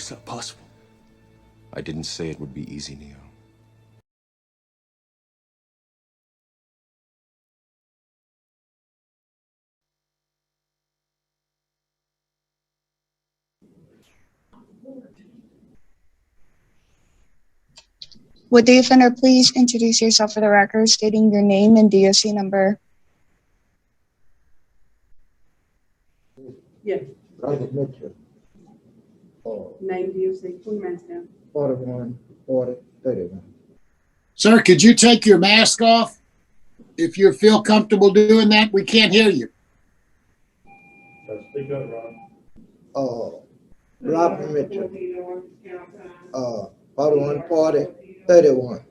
It's not possible. I didn't say it would be easy, Neo. Would the offender please introduce yourself for the record, stating your name and DOC number? Yes. Robert Mitchell. Name, DOC, full man's down. 41, 40, 31. Sir, could you take your mask off? If you feel comfortable doing that, we can't hear you. Speak up, Ron. Robert Mitchell. 41, 40, 31.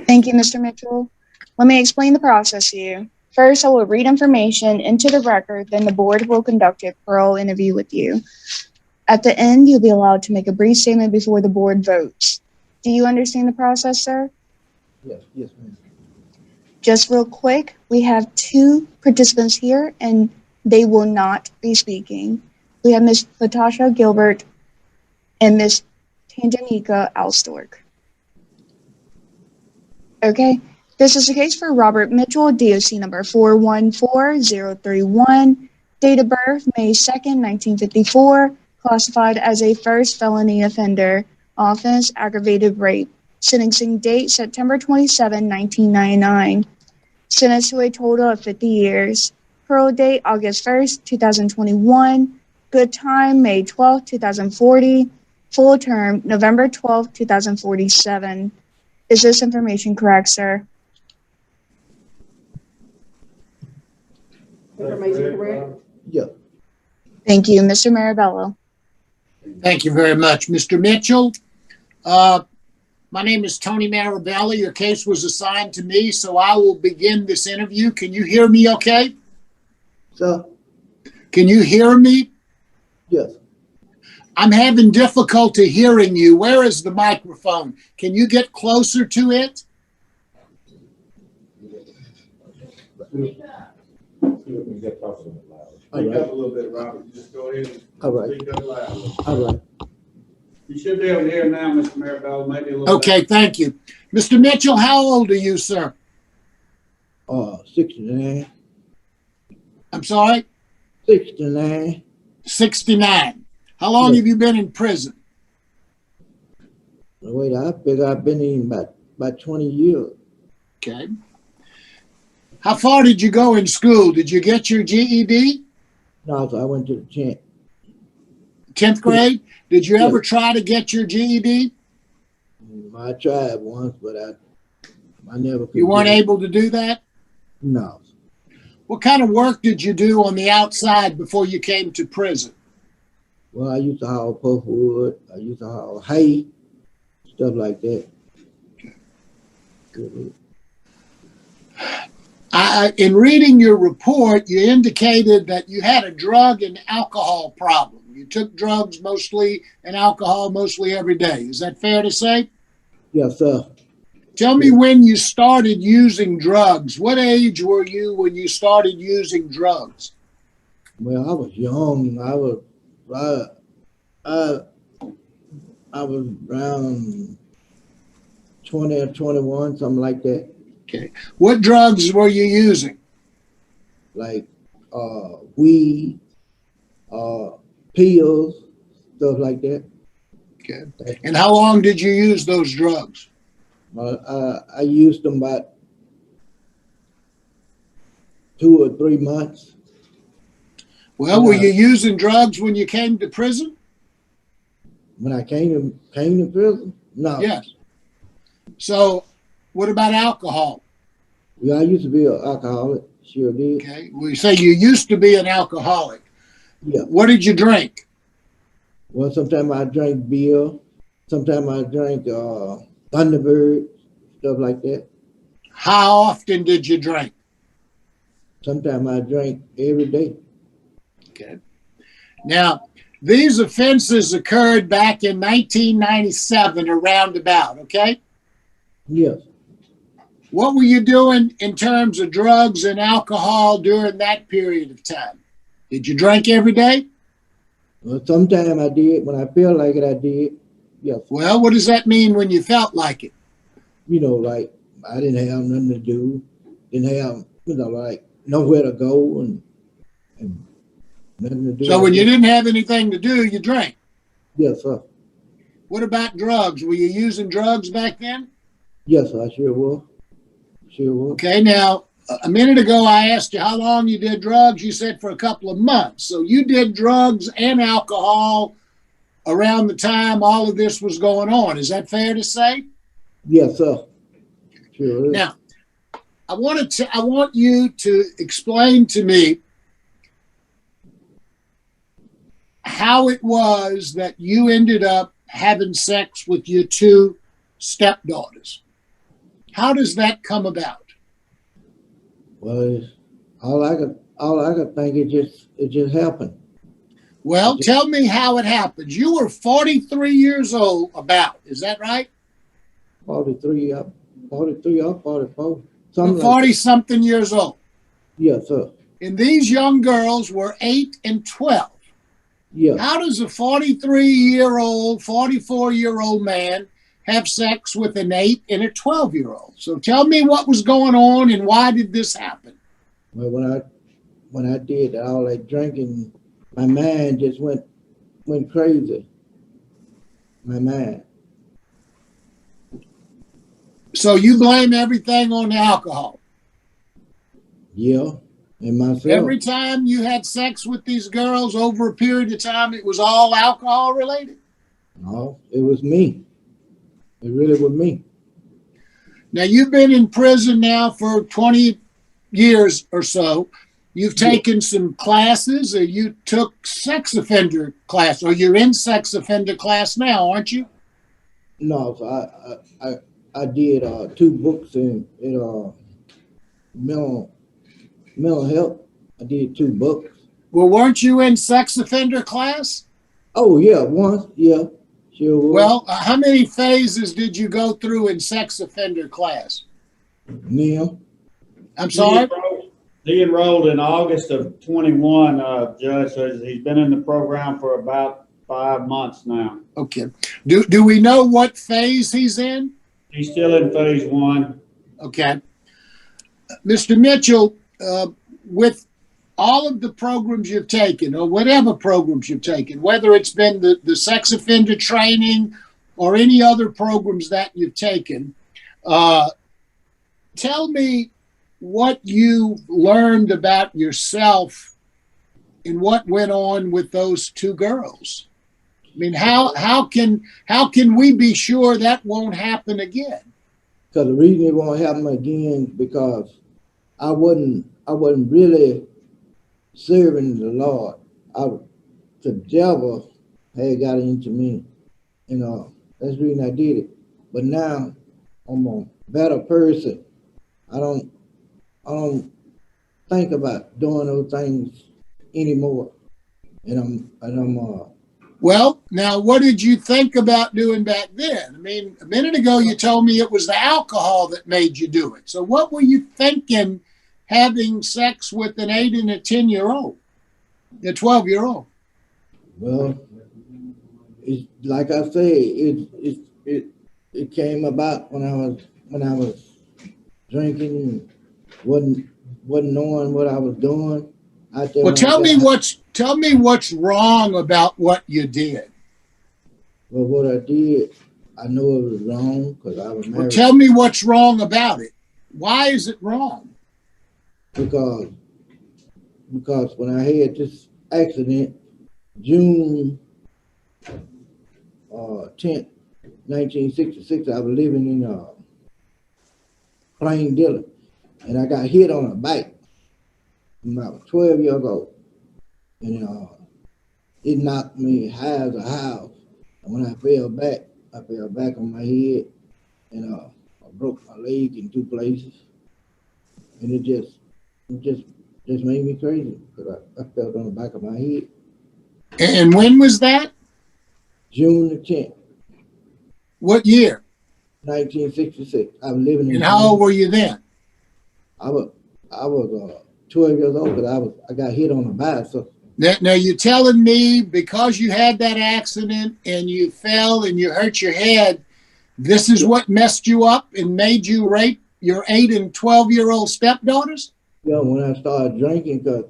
Thank you, Mr. Mitchell. Let me explain the process to you. First, I will read information into the record, then the board will conduct a parole interview with you. At the end, you'll be allowed to make a brief statement before the board votes. Do you understand the process, sir? Yes, ma'am. Just real quick, we have 2 participants here, and they will not be speaking. We have Ms. Latasha Gilbert and Ms. Tanjanika Alstork. Okay, this is the case for Robert Mitchell, DOC number 414031, date of birth May 2nd, 1954, classified as a first felony offender, offense aggravated rape, sentencing date September 27, 1999, sentenced to a total of 50 years, parole date August 1st, 2021, good time May 12, 2040, full term November 12, 2047. Is this information correct, sir? Information correct? Yeah. Thank you. Mr. Marabello. Thank you very much. Mr. Mitchell, my name is Tony Marabelli. Your case was assigned to me, so I will begin this interview. Can you hear me okay? Sir? Can you hear me? Yes. I'm having difficulty hearing you. Where is the microphone? Can you get closer to it? See if we can get talking a little louder. All Speak right. up a little bit, Robert. Just go ahead and All right. speak up loud. All right. You should be able to hear now, Mr. Marabella, maybe a little Okay, thank you. Mr. Mitchell, how old are you, sir? 69. I'm sorry? 69. 69. How long Yes. have you been in prison? Wait, I figure I've been in about 20 years. Okay. How far did you go in school? Did you get your GED? No, so I went to the 10th. 10th grade? Did you ever Yes. try to get your GED? I tried once, but I never could. You weren't get it. able to do that? No. What kind of work did you do on the outside before you came to prison? Well, I used to haul puff wood. I used to haul hay, stuff like that. Good. In reading your report, you indicated that you had a drug and alcohol problem. You took drugs mostly and alcohol mostly every day. Is that fair to say? Yes, sir. Tell me when you started using drugs. What age were you when you started using drugs? Well, I was young. I was around 20 or 21, something like that. Okay. What drugs were you using? Like weed, pills, stuff like that. Okay. And how long did you use those drugs? I used them about 2 or 3 months. Well, were you using drugs when you came to prison? When I came to prison? No. Yes. So what about alcohol? Yeah, I used to be an alcoholic. Sure did. Okay. Well, you say you used to be an alcoholic. Yeah. What did you drink? Well, sometimes I drank beer. Sometimes I drank Thunderbird, stuff like that. How often did you drink? Sometimes I drank every day. Okay. Now, these offenses occurred back in 1997 or roundabout, okay? Yes. What were you doing in terms of drugs and alcohol during that period of time? Did you drink every day? Well, sometime I did. When I felt like it, I did. Yes. Well, what does that mean when you felt like it? You know, like I didn't have nothing to do, didn't have, you know, like nowhere to go and nothing to do. So when you didn't have anything to do, you drank. Yes, sir. What about drugs? Were you using drugs back then? Yes, sir, I sure will. Sure will. Okay, now, a minute ago I asked you how long you did drugs. You said for a couple of months. So you did drugs and alcohol around the time all of this was going on. Is that fair to say? Yes, sir. Sure is. Now, I want you to explain to me how it was that you ended up having sex with your two stepdaughters. How does that come about? Well, all I could think it just happened. Well, tell me how it happened. You were 43 years old, about. Is that right? 43 or 44. You're Something 40-something years old. Yes, sir. And these young girls were 8 and 12. Yeah. How does a 43-year-old, 44-year-old man have sex with an 8 and a 12-year-old? So tell me what was going on and why did this happen? Well, when I did all that drinking, my mind just went crazy. My mind. So you blame everything on the alcohol. Yeah. And myself. Every time you had sex with these girls over a period of time, it was all alcohol related? No, it was me. It really was me. Now, you've been in prison now for 20 years or so. You've taken some classes, or you took sex offender class, or you're in sex offender class now, aren't you? No, so I did 2 books in mental health. I did 2 books. Well, weren't you in sex offender class? Oh yeah, once, yeah, sure was. Well, how many phases did you go through in sex offender class? Neil. I'm sorry? He enrolled in August of 21, Judge. So he's been in the program for about 5 months now. Okay. Do we know what phase he's in? He's still in phase 1. Okay. Mr. Mitchell, with all of the programs you've taken, or whatever programs you've taken, whether it's been the sex offender training or any other programs that you've taken, tell me what you learned about yourself and what went on with those 2 girls. I mean, how can we be sure that won't happen again? Because the reason it won't happen again because I wasn't really serving the Lord. The devil had got into me, that's the reason I did it. But now I'm a better person. I don't think about doing those things anymore. And I'm Well, now, what did you think about doing back then? I mean, a minute ago, you told me it was the alcohol that made you do it. So what were you thinking having sex with an 8 and a 10-year-old, a 12-year-old? Well, it's like I say, it came about when I was drinking and wasn't knowing what I was doing. Well, tell me what's wrong about what you did. Well, what I did, I know it was wrong because I was married. Well, tell me what's wrong about it. Why is it wrong? Because when I had this accident, June 10th, 1966, I was living in Plain Dillon, and I got hit on a bike when I was 12 years old, and it knocked me high as a house. And when I fell back on my head, and I broke my leg in 2 places, and it just made me crazy because I fell on the back of my head. And when was that? June the 10th, What year? 1966. I was living in. And how old were you then? I was 12 years old because I got hit on a bicycle. Now you're telling me because you had that accident and you fell and you hurt your head, this is what messed you up and made you rape your 8 and 12-year-old stepdaughters? Yeah, when I started drinking, because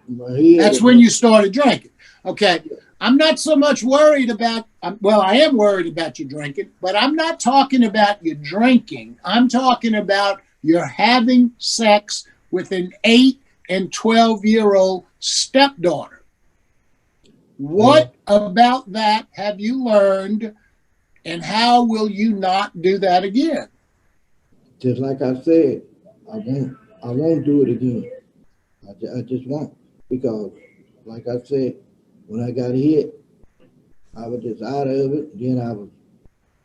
my head. That's when you started drinking. Okay. I'm not so much worried about, well, I am worried about you drinking, but I'm not talking about you drinking. I'm talking about you're having sex with an 8 and 12-year-old stepdaughter. What about that have you learned, and how will you not do that again? Just like I said, I won't do it again. I just won't, because like I said, when I got hit, I was just out of it. Then I was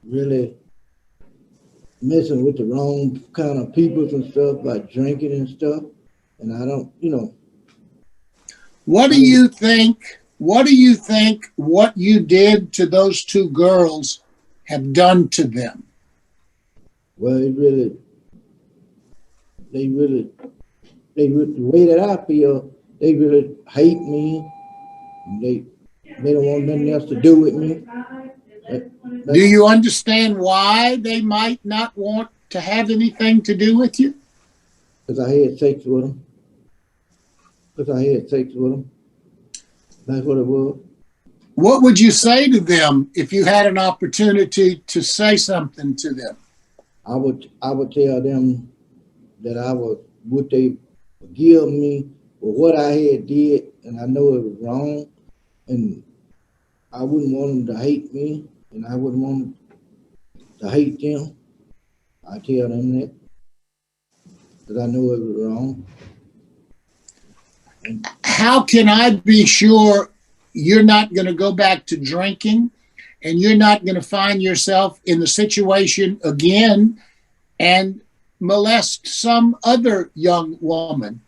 really messing with the wrong kind of people and stuff by drinking and stuff. And I don't, What do you think what you did to those 2 girls have done to them? well, the way that I feel, they really hate me. They don't want nothing else to do with me. Do you understand why they might not want to have anything to do with you? Because I had sex with them. That's what it was. What would you say to them if you had an opportunity to say something to them? I would tell them that would they forgive me for what I had did, and I know it was wrong, and I wouldn't want them to hate me, and I wouldn't want them to hate them. I tell them that, because I know it was wrong. And how can I be sure you're not going to go back to drinking and you're not going to find yourself in the situation again and molest some other young woman?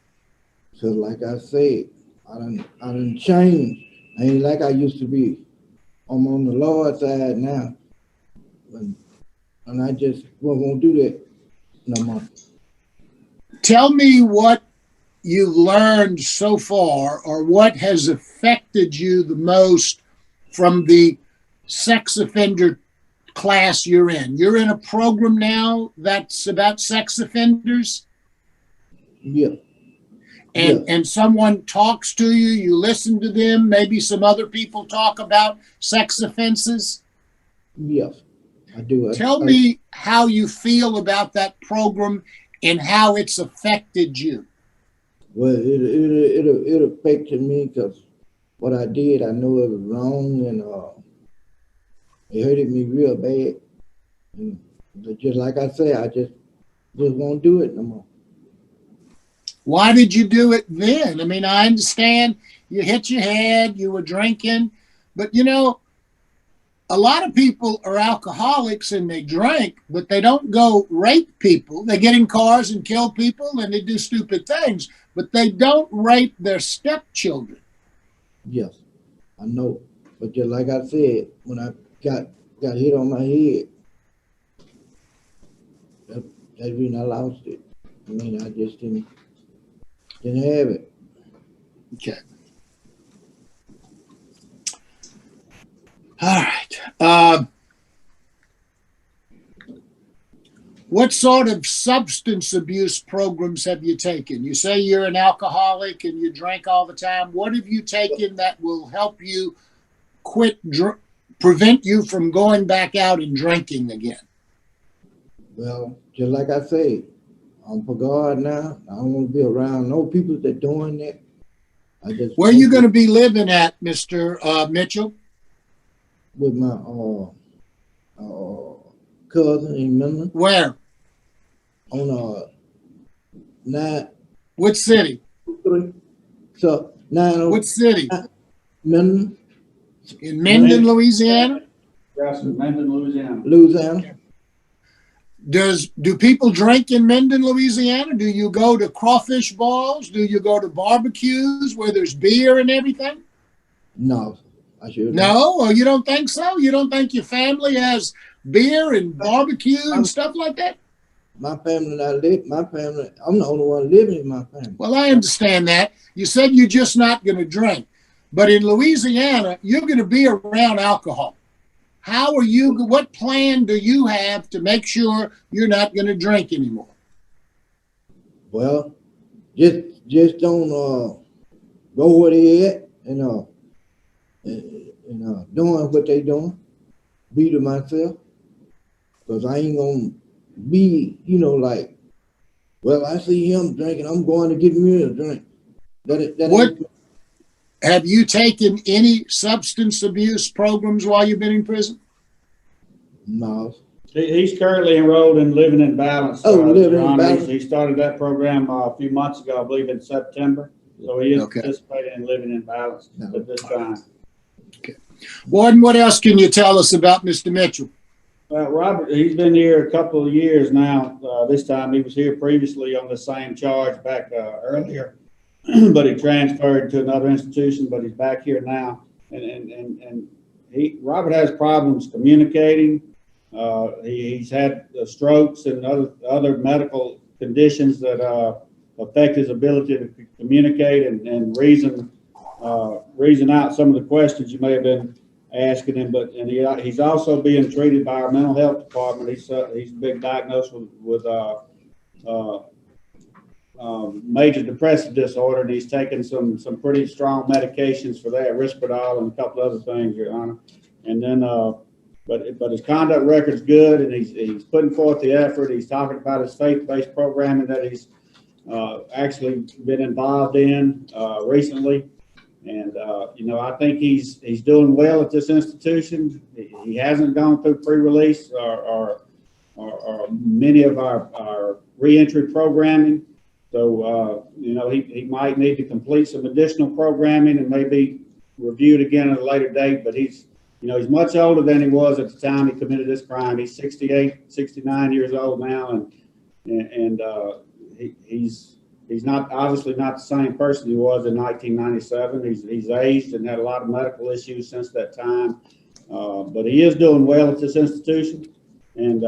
so like I said, I done changed. I ain't like I used to be. I'm on the Lord's side now. And I just won't do that no more. Tell me what you learned so far, or what has affected you the most from the sex offender class you're in. You're in a program now that's about sex offenders? Yeah. And someone talks to you, you listen to them, maybe some other people talk about sex offenses? Yes, I do. Tell me how you feel about that program and how it's affected you. Well, it affected me because what I did, I know it was wrong, and it hurted me real bad. And just like I said, I just won't do it no more. Why did you do it then? I mean, I understand you hit your head, you were drinking, but a lot of people are alcoholics and they drink, but they don't go rape people. They get in cars and kill people and they do stupid things, but they don't rape their stepchildren. Yes, I know. But just like I said, when I got hit on my head, that's the reason I lost it. I mean, I just didn't have it. Okay. All right. What sort of substance abuse programs have you taken? You say you're an alcoholic and you drink all the time. What have you taken that will help you prevent you from going back out and drinking again? Well, just like I say, I'm for God now. I don't want to be around no people that doing that. Where are you going to be living at, Mr. Mitchell? With my cousin in Midland. Where? On 9. What city? 3. So 9. What city? Midland. In Minden, Louisiana? Yes, in Minden, Louisiana. Louisiana. Do people drink in Minden, Louisiana? Do you go to crawfish balls? Do you go to barbecues where there's beer and everything? No, I should. No? Oh, you don't think so? You don't think your family has beer and barbecue and stuff like that? my family not live. My family, I'm the only one living in my family. Well, I understand that. You said you're just not going to drink. But in Louisiana, you're going to be around alcohol. How are you, what plan do you have to make sure you're not going to drink anymore? Well, just don't go where they at and doing what they doing. Be to myself, cause I ain't gonna be, like, well, I see him drinking, I'm going to get me a drink. What have you taken any substance abuse programs while you've been in prison? No. He's currently enrolled in Living in Balance. Living in Your Honor. Balance. He started that program a few months ago, I believe in September. So he is participating in Living in Balance at this time. Okay. Warden, what else can you tell us about Mr. Mitchell? Robert, he's been here a couple of years now. This time he was here previously on the same charge back earlier, but he transferred to another institution, but he's back here now. And Robert has problems communicating. He's had strokes and other medical conditions that affect his ability to communicate and reason out some of the questions you may have been asking him. He's also being treated by our mental health department. He's been diagnosed with major depressive disorder, and he's taken some pretty strong medications for that, Risperdal and a couple other things, Your Honor. And then, but his conduct record's good, and he's putting forth the effort. He's talking about his faith-based programming that he's actually been involved in recently. And I think he's doing well at this institution. He hasn't gone through pre-release or many of our reentry programming. So he might need to complete some additional programming and maybe reviewed again at a later date. But he's much older than he was at the time he committed this crime. He's 68, 69 years old now, and he's not obviously not the same person he was in 1997. He's aged and had a lot of medical issues since that time. But he is doing well at this institution, and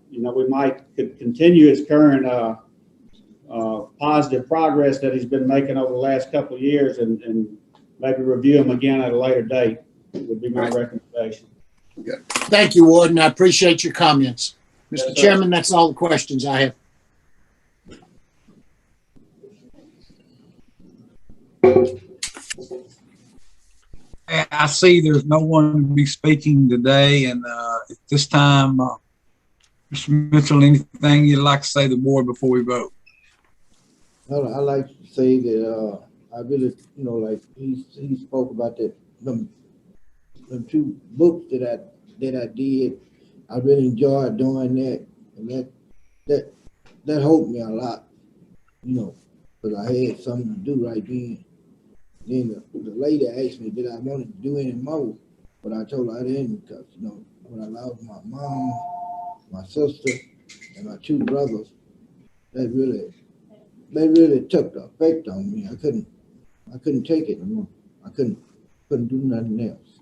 we might continue his current positive progress that he's been making over the last couple of years, and maybe review him again at a later date. Would be my recommendation. Good. Thank you, Warden. I appreciate your comments. Mr. Chairman, that's all the questions I have. I see there's no one to be speaking today, and at this time, Mr. Mitchell, anything you'd like to say to the board before we vote? Well, I like to say that I really, like he spoke about them two books that I did. I really enjoyed doing that, and that helped me a lot, because I had something to do right then. Then the lady asked me, did I want to do any more? But I told her I didn't, because, when I lost my mom, my sister, and my two brothers, that really took the effect on me. I couldn't take it anymore. I couldn't do nothing else.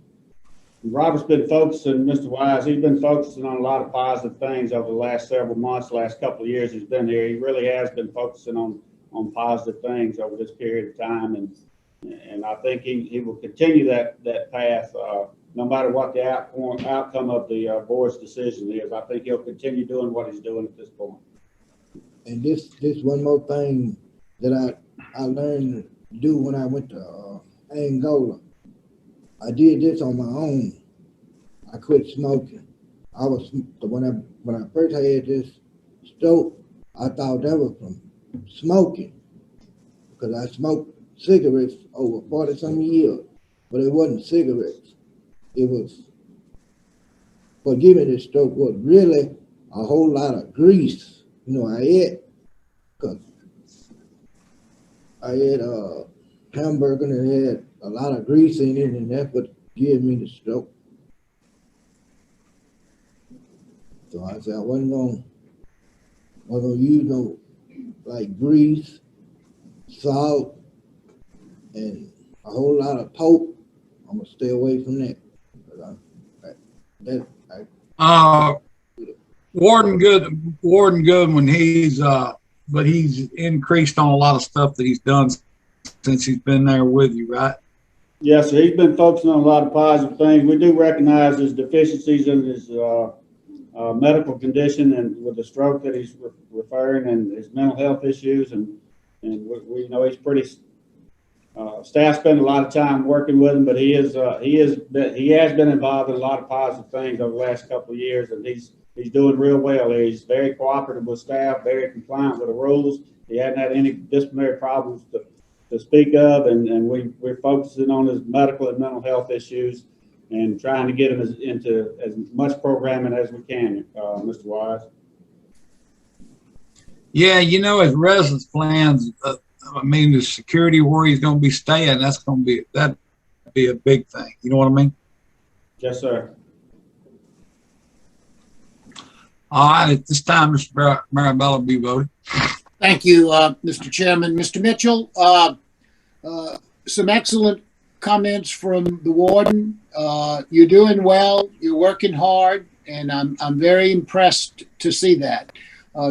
Robert's been focusing, Mr. Wise, he's been focusing on a lot of positive things over the last several months, last couple of years he's been here. He really has been focusing on positive things over this period of time, and I think he will continue that path no matter what the outcome of the board's decision is. I think he'll continue doing what he's doing at this point. And this one more thing that I learned to do when I went to Angola. I did this on my own. I quit smoking. When I first had this stroke, I thought that was from smoking, because I smoked cigarettes over 40-some years, but it wasn't cigarettes. It was, what gave me this stroke was really a whole lot of grease. I had a hamburger and it had a lot of grease in it, and that's what gave me the stroke. So I said I wasn't gonna use no like grease, salt, and a whole lot of pork. I'm gonna stay away from that. Warden Goodwin, but he's increased on a lot of stuff that he's done since he's been there with you, right? Yes, sir. He's been focusing on a lot of positive things. We do recognize his deficiencies in his medical condition and with the stroke that he's referring, and his mental health issues, and we know he's pretty. Staff spend a lot of time working with him, but he has been involved in a lot of positive things over the last couple of years, and he's doing real well. He's very cooperative with staff, very compliant with the rules. He hasn't had any disciplinary problems to speak of, and we're focusing on his medical and mental health issues and trying to get him into as much programming as we can, Mr. Wise. Yeah, his residence plans, the security where he's going to be staying, that'd be a big thing. You know what I mean? Yes, sir. All right, at this time, Mr. Marabella will be voted. Thank you, Mr. Chairman. Mr. Mitchell, some excellent comments from the warden. You're doing well. You're working hard, and I'm very impressed to see that.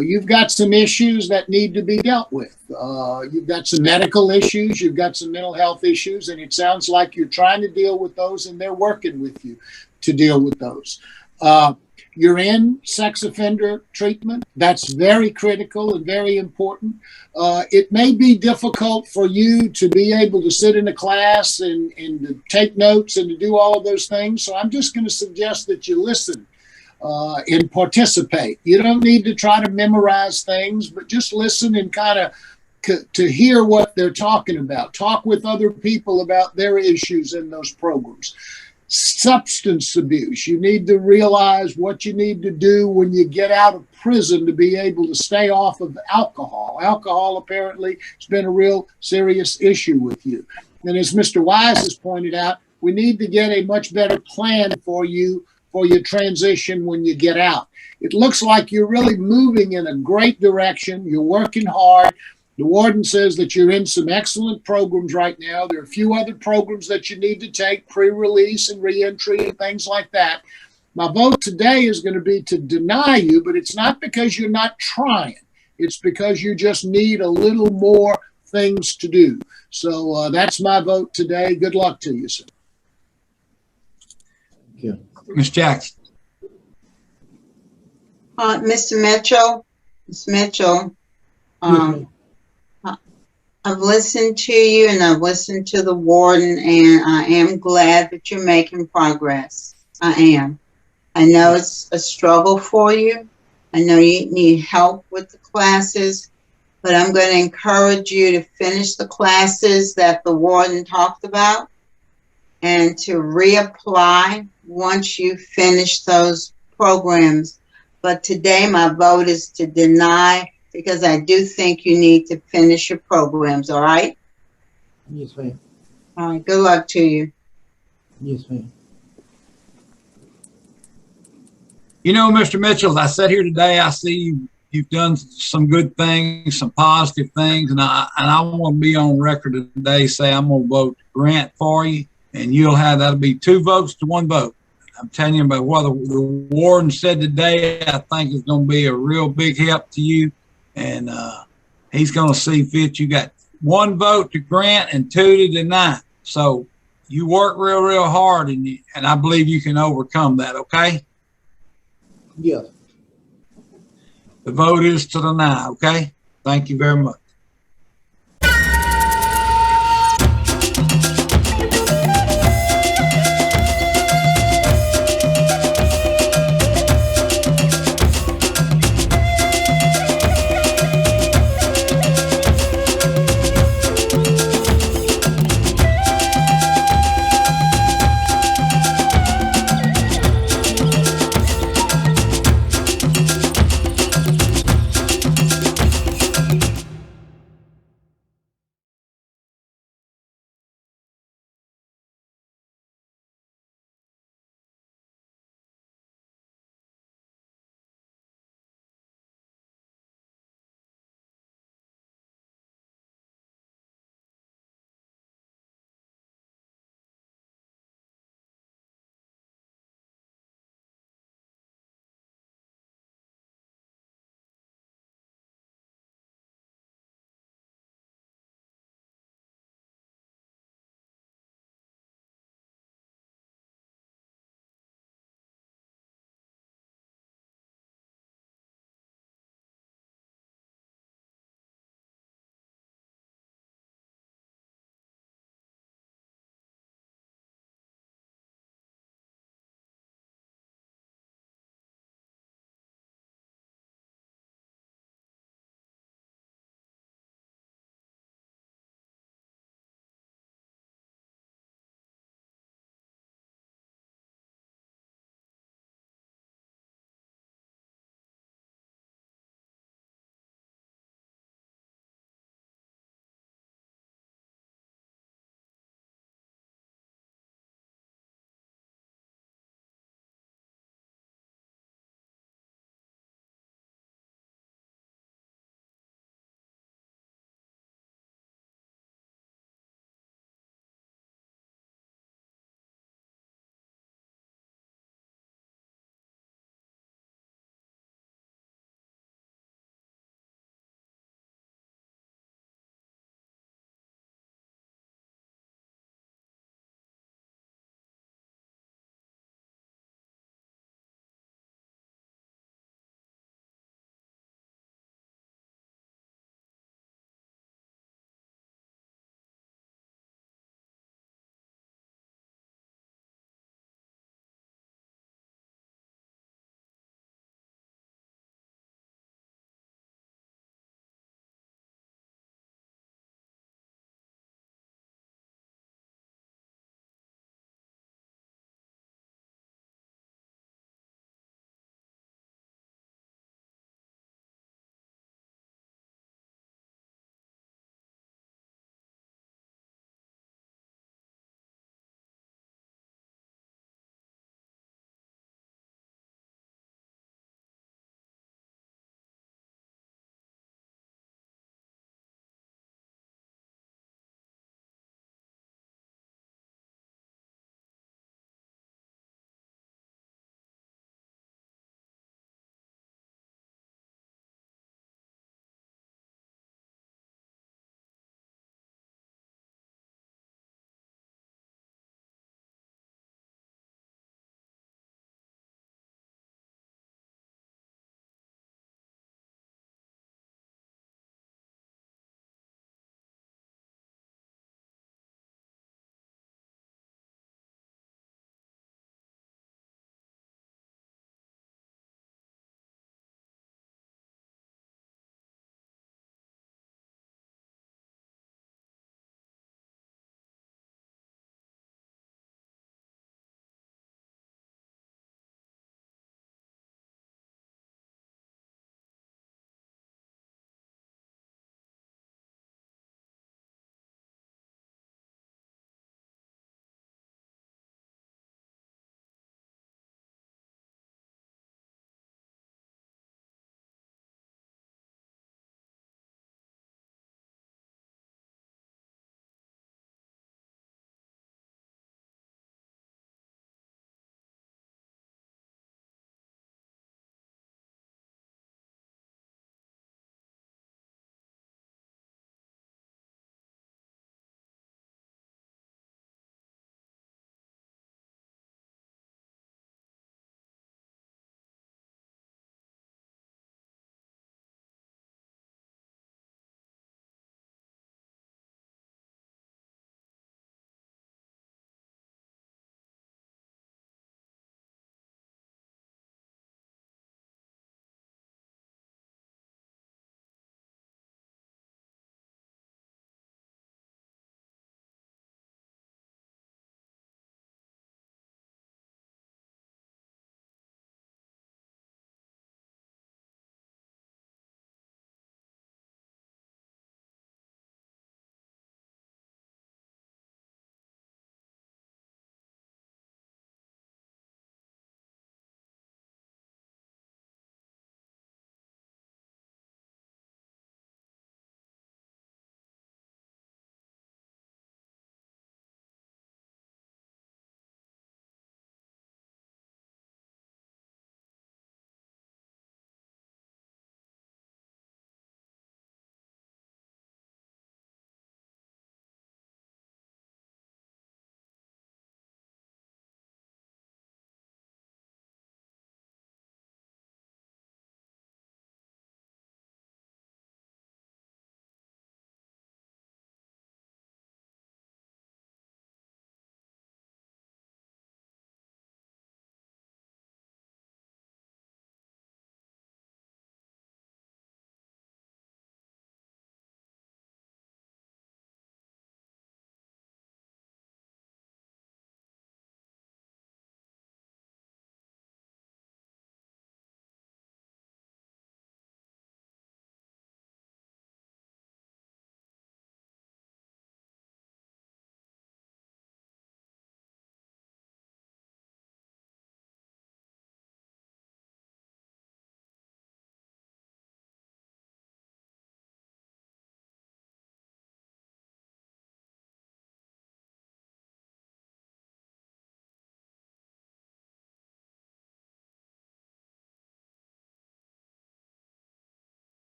You've got some issues that need to be dealt with. You've got some medical issues. You've got some mental health issues, and it sounds like you're trying to deal with those, and they're working with you to deal with those. You're in sex offender treatment. That's very critical and very important. It may be difficult for you to be able to sit in a class and to take notes and to do all of those things. So I'm just going to suggest that you listen and participate. You don't need to try to memorize things, but just listen and kind of to hear what they're talking about. Talk with other people about their issues in those programs. Substance abuse. You need to realize what you need to do when you get out of prison to be able to stay off of alcohol. Alcohol apparently has been a real serious issue with you. And as Mr. Wise has pointed out, we need to get a much better plan for you for your transition when you get out. It looks like you're really moving in a great direction. You're working hard. The warden says that you're in some excellent programs right now. There are a few other programs that you need to take, pre-release and reentry and things like that. My vote today is going to be to deny you, but it's not because you're not trying. It's because you just need a little more things to do. So that's my vote today. Good luck to you, sir. Thank you. Ms. Jackson. Mr. Mitchell, Ms. Mitchell, I've listened to you and I've listened to the warden, and I am glad that you're making progress. I am. I know it's a struggle for you. I know you need help with the classes, but I'm going to encourage you to finish the classes that the warden talked about and to reapply once you finish those programs. But today my vote is to deny, because I do think you need to finish your programs, all right? Yes, ma'am. All right, good luck to you. Yes, ma'am. Mr. Mitchell, as I sat here today, I see you've done some good things, some positive things, and I want to be on record today, say I'm going to vote Grant for you, and that'll be 2 votes to 1 vote. I'm telling you about what the warden said today. I think is going to be a real big help to you. And he's going to see fit. You got 1 vote to grant and 2 to deny. So you work real, real hard, and I believe you can overcome that, okay? Yes. The vote is to deny, okay? Thank you very much.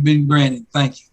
been granted. Thank you.